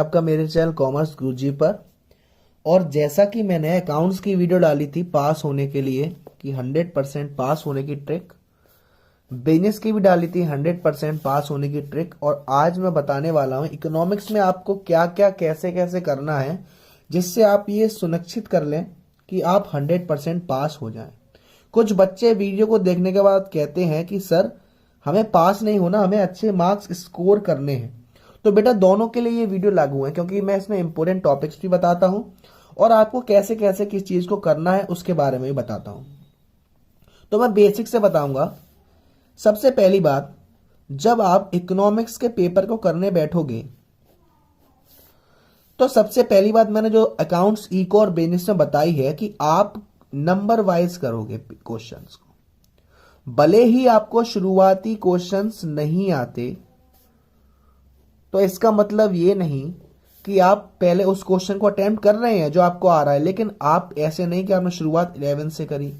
आपका मेरे channel commerce गुरुजी पर। और जैसा कि मैंने अकाउंट्स की वीडियो डाली थी पास होने के लिए कि 100% पास होने की ट्रिक, बिजनेस की भी डाली थी 100% पास होने की ट्रिक, और आज मैं बताने वाला हूं इकोनॉमिक्स में आपको क्या क्या कैसे कैसे करना है जिससे आप ये सुनिश्चित कर लें कि आप 100% पास हो जाएं। कुछ बच्चे वीडियो को देखने के बाद कहते हैं कि सर हमें पास नहीं होना, हमें अच्छे मार्क्स स्कोर करने हैं। तो बेटा दोनों के लिए ये वीडियो लागू है, क्योंकि मैं इसमें इंपॉर्टेंट टॉपिक्स भी बताता हूं और आपको कैसे कैसे किस चीज को करना है उसके बारे में भी बताता हूं। तो मैं बेसिक से बताऊंगा। सबसे पहली बात, जब आप इकोनॉमिक्स के पेपर को करने बैठोगे तो सबसे पहली बात मैंने जो अकाउंट्स, इको और बिजनेस में बताई है कि आप नंबर वाइज करोगे क्वेश्चंस को। भले ही आपको शुरुआती क्वेश्चंस नहीं आते तो इसका मतलब ये नहीं कि आप पहले उस क्वेश्चन को अटेम्प्ट कर रहे हैं जो आपको आ रहा है, लेकिन आप ऐसे नहीं कि आपने शुरुआत 11 से करी,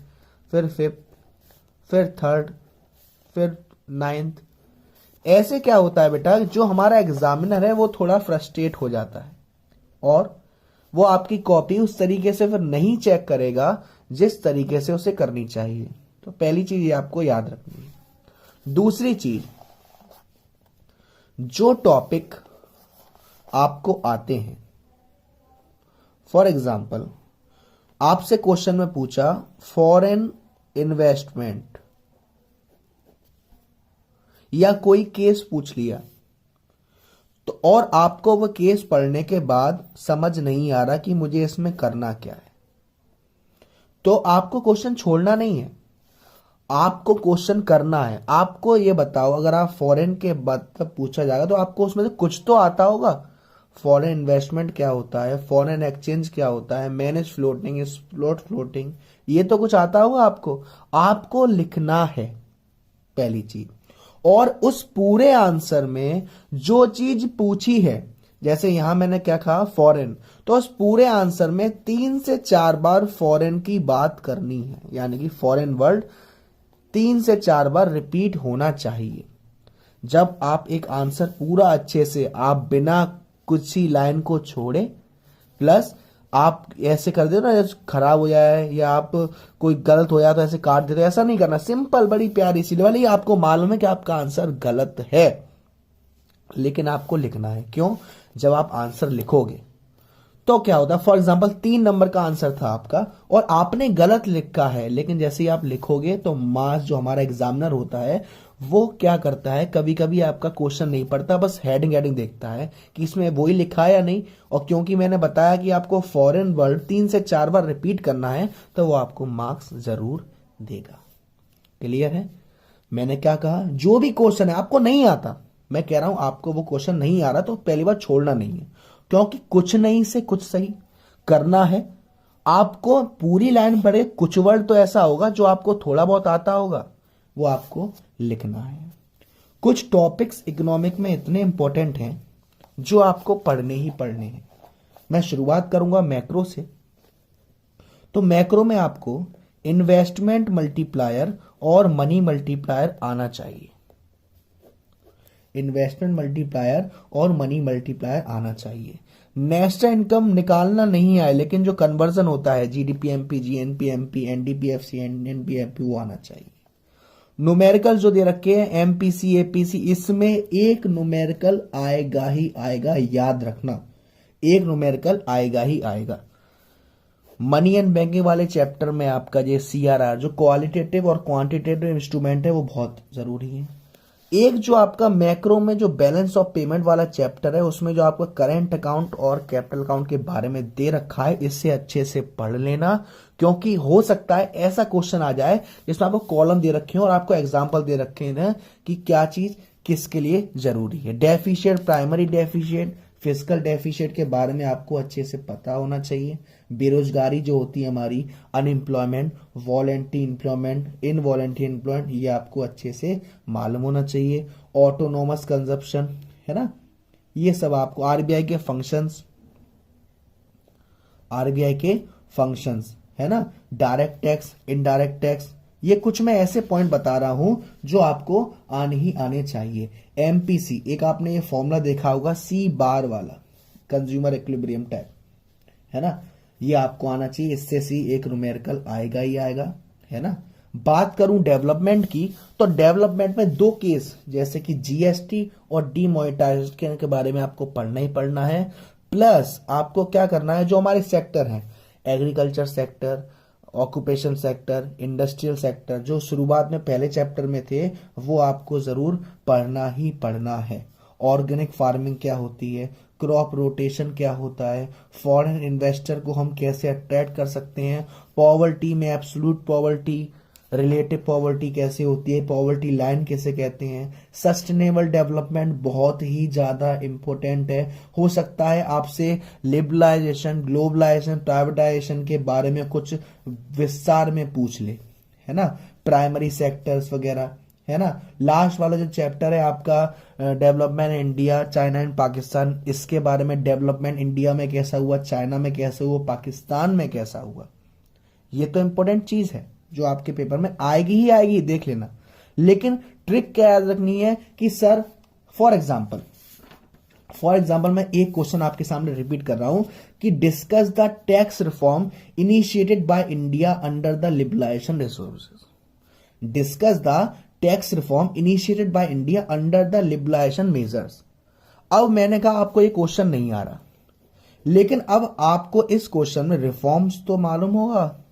फिर 5th, फिर 3rd, फिर 9th। ऐसे क्या होता है बेटा, जो हमारा एग्जामिनर है वो थोड़ा फ्रस्ट्रेट हो जाता है और वो आपकी कॉपी उस तरीके से फिर नहीं चेक करेगा जिस तरीके से उसे करनी चाहिए। तो पहली चीज ये आपको याद रखनी है। दूसरी चीज, जो टॉपिक आपको आते हैं, फॉर एग्जाम्पल आपसे क्वेश्चन में पूछा फॉरेन इन्वेस्टमेंट, या कोई केस पूछ लिया, तो और आपको वो केस पढ़ने के बाद समझ नहीं आ रहा कि मुझे इसमें करना क्या है, तो आपको क्वेश्चन छोड़ना नहीं है, आपको क्वेश्चन करना है। आपको ये बताओ, अगर आप फॉरेन के बाद पूछा जाएगा तो आपको उसमें से कुछ तो आता होगा। फॉरेन इन्वेस्टमेंट क्या होता है, फॉरेन एक्सचेंज क्या होता है, मैनेज फ्लोटिंग, स्प्लॉट फ्लोटिंग, ये तो कुछ आता होगा आपको। आपको लिखना है पहली चीज, और उस पूरे आंसर में जो चीज पूछी है, जैसे यहां मैंने क्या कहा फॉरेन, तो उस पूरे आंसर में 3 से 4 बार फॉरेन की बात करनी है, यानी कि फॉरेन वर्ड 3 से 4 बार रिपीट होना चाहिए। जब आप एक आंसर पूरा अच्छे से, आप बिना कुछ ही लाइन को छोड़े, प्लस आप ऐसे कर दे ना खराब हो जाए या आप कोई गलत हो जाए तो ऐसे काट देते, ऐसा नहीं करना। सिंपल, बड़ी प्यारी सी वाली, आपको मालूम है कि आपका आंसर गलत है लेकिन आपको लिखना है। क्यों? जब आप आंसर लिखोगे तो क्या होता है, फॉर एग्जाम्पल 3 नंबर का आंसर था आपका और आपने गलत लिखा है, लेकिन जैसे ही आप लिखोगे तो मास जो हमारा एग्जामिनर होता है वो क्या करता है, कभी कभी आपका क्वेश्चन नहीं पढ़ता, बस हेडिंग देखता है कि इसमें वही लिखा है या नहीं। और क्योंकि मैंने बताया कि आपको फॉरेन वर्ड 3 से 4 बार रिपीट करना है तो वो आपको मार्क्स जरूर देगा। क्लियर है? मैंने क्या कहा, जो भी क्वेश्चन है आपको नहीं आता, मैं कह रहा हूं आपको वो क्वेश्चन नहीं आ रहा तो पहली बार छोड़ना नहीं है, क्योंकि कुछ नहीं से कुछ सही करना है। आपको पूरी लाइन पढ़े, कुछ वर्ड तो ऐसा होगा जो आपको थोड़ा बहुत आता होगा, वो आपको लिखना है। कुछ टॉपिक्स इकोनॉमिक में इतने इंपॉर्टेंट हैं जो आपको पढ़ने ही पढ़ने हैं। मैं शुरुआत करूंगा मैक्रो से। तो मैक्रो में आपको इन्वेस्टमेंट मल्टीप्लायर और मनी मल्टीप्लायर आना चाहिए। इन्वेस्टमेंट मल्टीप्लायर और मनी मल्टीप्लायर आना चाहिए। नेशनल इनकम निकालना नहीं आए, लेकिन जो कन्वर्जन होता है GDP MP, GNP MP, NDPFC एनपीएफपी, वो आना चाहिए। न्यूमेरिकल जो दे रखे हैं एमपीसी एपीसी, इसमें एक न्यूमेरिकल आएगा ही आएगा, याद रखना, एक न्यूमेरिकल आएगा ही आएगा। मनी एंड बैंकिंग वाले चैप्टर में आपका ये सीआरआर, जो क्वालिटेटिव और क्वांटिटेटिव इंस्ट्रूमेंट है, वो बहुत जरूरी है। एक जो आपका मैक्रो में जो बैलेंस ऑफ पेमेंट वाला चैप्टर है, उसमें जो आपका करंट अकाउंट और कैपिटल अकाउंट के बारे में दे रखा है, इससे अच्छे से पढ़ लेना, क्योंकि हो सकता है ऐसा क्वेश्चन आ जाए जिसमें आपको कॉलम दे रखे हैं और आपको एग्जाम्पल दे रखे हैं कि क्या चीज किसके लिए जरूरी है। Deficient, primary deficient, physical deficient के बारे में आपको अच्छे से पता होना चाहिए। बेरोजगारी जो होती है हमारी, unemployment, voluntary employment, involuntary employment, ये आपको अच्छे से मालूम होना चाहिए। ऑटोनोमस कंजप्शन है ना, ये सब आपको, आरबीआई के फंक्शंस, आरबीआई के फंक्शंस है ना, डायरेक्ट टैक्स, इनडायरेक्ट टैक्स, ये कुछ मैं ऐसे पॉइंट बता रहा हूं जो आपको आने ही आने चाहिए। एमपीसी, एक आपने ये फॉर्मूला देखा होगा सी बार वाला, कंज्यूमर इक्विलिब्रियम टाइप, है ना, ये आपको आना चाहिए। इससे सी एक न्यूमेरिकल आएगा ही आएगा, है ना। बात करूं डेवलपमेंट की, तो डेवलपमेंट में दो केस जैसे कि जीएसटी और डीमोनेटाइजेशन के बारे में आपको पढ़ना ही पढ़ना है। प्लस आपको क्या करना है, जो हमारे सेक्टर हैं, agriculture sector, occupation sector, industrial sector, जो शुरुआत में पहले चैप्टर में थे, वो आपको जरूर पढ़ना ही पढ़ना है। ऑर्गेनिक फार्मिंग क्या होती है, क्रॉप रोटेशन क्या होता है, फॉरेन इन्वेस्टर को हम कैसे अट्रैक्ट कर सकते हैं, पॉवर्टी में एब्सोल्यूट पॉवर्टी, रिलेटिव पॉवर्टी कैसे होती है, पॉवर्टी लाइन कैसे कहते हैं, सस्टेनेबल डेवलपमेंट बहुत ही ज्यादा इंपॉर्टेंट है। हो सकता है आपसे लिबरलाइजेशन, ग्लोबलाइजेशन, प्राइवेटाइजेशन के बारे में कुछ विस्तार में पूछ ले, है ना, प्राइमरी सेक्टर्स वगैरह, है ना। लास्ट वाला जो चैप्टर है आपका development India, China and Pakistan, इसके बारे में डेवलपमेंट इंडिया में कैसा हुआ, चाइना में कैसा हुआ, पाकिस्तान में कैसा हुआ, ये तो इंपॉर्टेंट चीज है जो आपके पेपर में आएगी ही आएगी, देख लेना। लेकिन ट्रिक क्या याद रखनी है कि सर फॉर एग्जाम्पल मैं एक क्वेश्चन आपके सामने रिपीट कर रहा हूं कि discuss the tax reform initiated by India under the liberalisation resources. Discuss the tax reform initiated by India under the liberalisation measures. अब मैंने कहा आपको ये क्वेश्चन नहीं आ रहा, लेकिन अब आपको इस क्वेश्चन में रिफॉर्म्स तो मालूम होगा,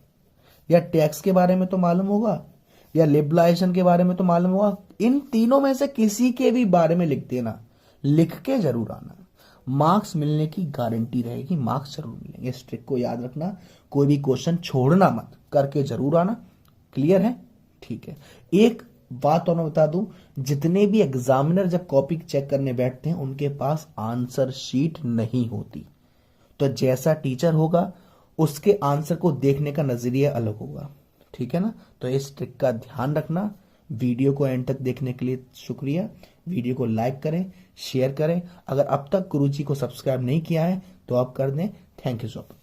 या टैक्स के बारे में तो मालूम होगा, या लिबरलाइजेशन के बारे में तो मालूम होगा। इन तीनों में से किसी के भी बारे में लिख देना, लिख के जरूर आना, मार्क्स मिलने की गारंटी रहेगी, मार्क्स जरूर मिलेंगे। इस ट्रिक को याद रखना, कोई भी क्वेश्चन छोड़ना मत, करके जरूर आना। क्लियर है? ठीक है। एक बात और मैं बता दूं, जितने भी एग्जामिनर जब कॉपी चेक करने बैठते हैं उनके पास आंसर शीट नहीं होती, तो जैसा टीचर होगा उसके आंसर को देखने का नजरिया अलग होगा, ठीक है ना। तो इस ट्रिक का ध्यान रखना। वीडियो को एंड तक देखने के लिए शुक्रिया। वीडियो को लाइक करें, शेयर करें। अगर अब तक गुरुजी को सब्सक्राइब नहीं किया है तो आप कर दें। Thank you so much.